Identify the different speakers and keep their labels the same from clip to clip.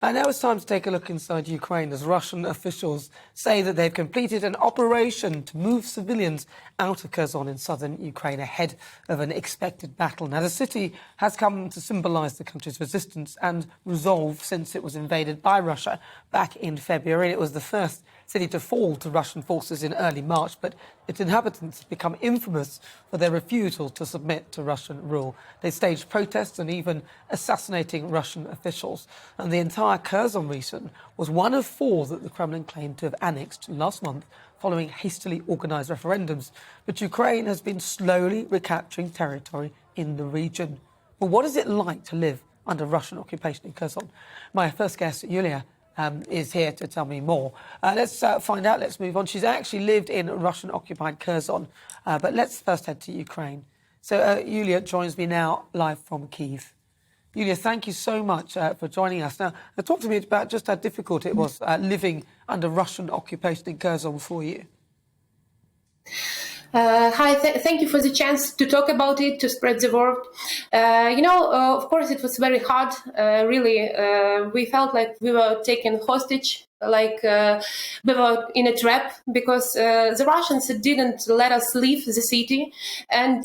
Speaker 1: And now it's time to take a look inside Ukraine as Russian officials say that they've completed an operation to move civilians out of Kherson in southern Ukraine ahead of an expected battle. Now, the city has come to symbolise the country's resistance and resolve since it was invaded by Russia back in February. It was the first city to fall to Russian forces in early March, but its inhabitants have become infamous for their refusal to submit to Russian rule. They staged protests and even assassinating Russian officials. And the entire Kherson region was one of 4 that the Kremlin claimed to have annexed last month following hastily organised referendums. But Ukraine has been slowly recapturing territory in the region. But what is it like to live under Russian occupation in Kherson? My first guest, Yuliia, is here to tell me more. Let's find out. Let's move on. She's actually lived in Russian-occupied Kherson, but let's first head to Ukraine. So Yuliia joins me now live from Kyiv. Yuliia, thank you so much for joining us. Now, talk to me about just how difficult it was living under Russian occupation in Kherson for you.
Speaker 2: Hi, thank you for the chance to talk about it, to spread the word. Of course, it was very hard. Really, we felt like we were taken hostage, like we were in a trap, because the Russians didn't let us leave the city, and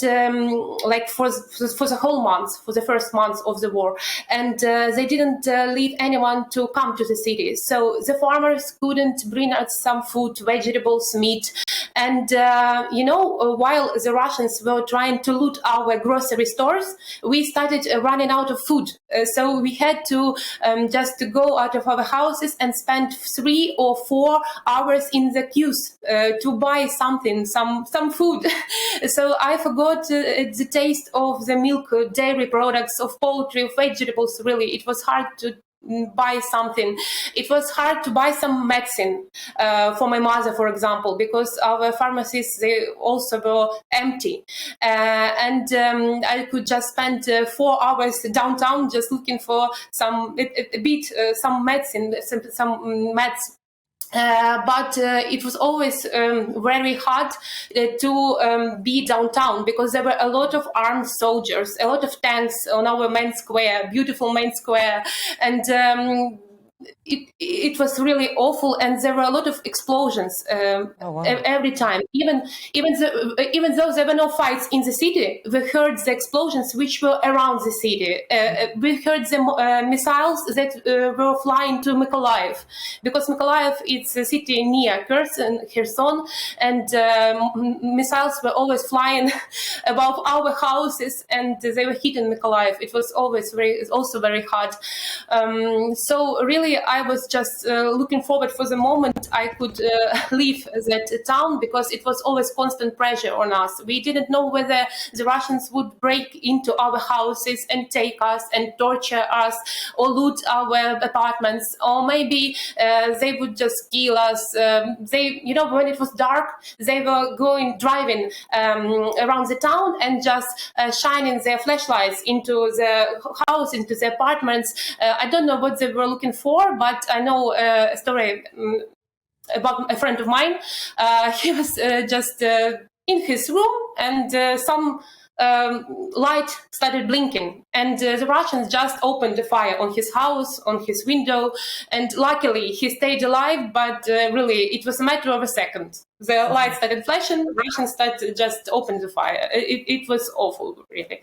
Speaker 2: for the whole month, for the first month of the war, and they didn't leave anyone to come to the city. So the farmers couldn't bring us some food, vegetables, meat, and while the Russians were trying to loot our grocery stores, we started running out of food. So we had to just go out of our houses and spend 3 or 4 hours in the queues to buy something, some food. So I forgot the taste of the milk, dairy products, of poultry, of vegetables. Really, it was hard to buy something. It was hard to buy some medicine for my mother, for example, because our pharmacies, they also were empty. I could just spend 4 hours downtown just looking for some medicine, some meds. But it was always very hard to be downtown, because there were a lot of armed soldiers, a lot of tanks on our main square, beautiful main square, and it was really awful, and there were a lot of explosions every time. Even though there were no fights in the city, we heard the explosions which were around the city. We heard the missiles that were flying to Mykolaiv, because Mykolaiv is a city near Kherson, and missiles were always flying above our houses, and they were hitting Mykolaiv. It was always very hard. So really, I was just looking forward for the moment I could leave that town, because it was always constant pressure on us. We didn't know whether the Russians would break into our houses and take us and torture us, or loot our apartments, or maybe they would just kill us. When it was dark, they were driving around the town and just shining their flashlights into the house, into the apartments. I don't know what they were looking for, but I know a story about a friend of mine. He was just in his room, and some light started blinking, and the Russians just opened the fire on his house, on his window, and luckily he stayed alive, but really it was a matter of a second. The light started flashing, Russians started just open the fire. It was awful, really.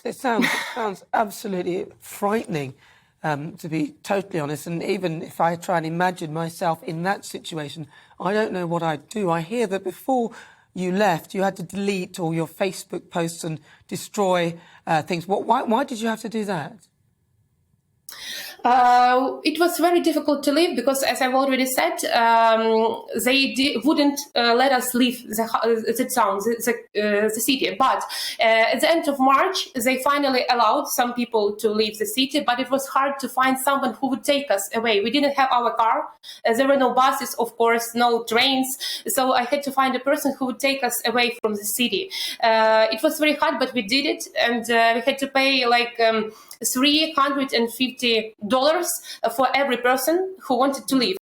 Speaker 1: It sounds absolutely frightening. To be totally honest, and even if I try and imagine myself in that situation, I don't know what I'd do. I hear that before you left, you had to delete all your Facebook posts and destroy things. Why did you have to do that?
Speaker 2: It was very difficult to leave, because, as I've already said, they wouldn't let us leave the town, the city. But at the end of March, they finally allowed some people to leave the city, but it was hard to find someone who would take us away. We didn't have our car. There were no buses, of course, no trains. So I had to find a person who would take us away from the city. It was very hard, but we did it, and we had to pay like $350 for every person who wanted to leave.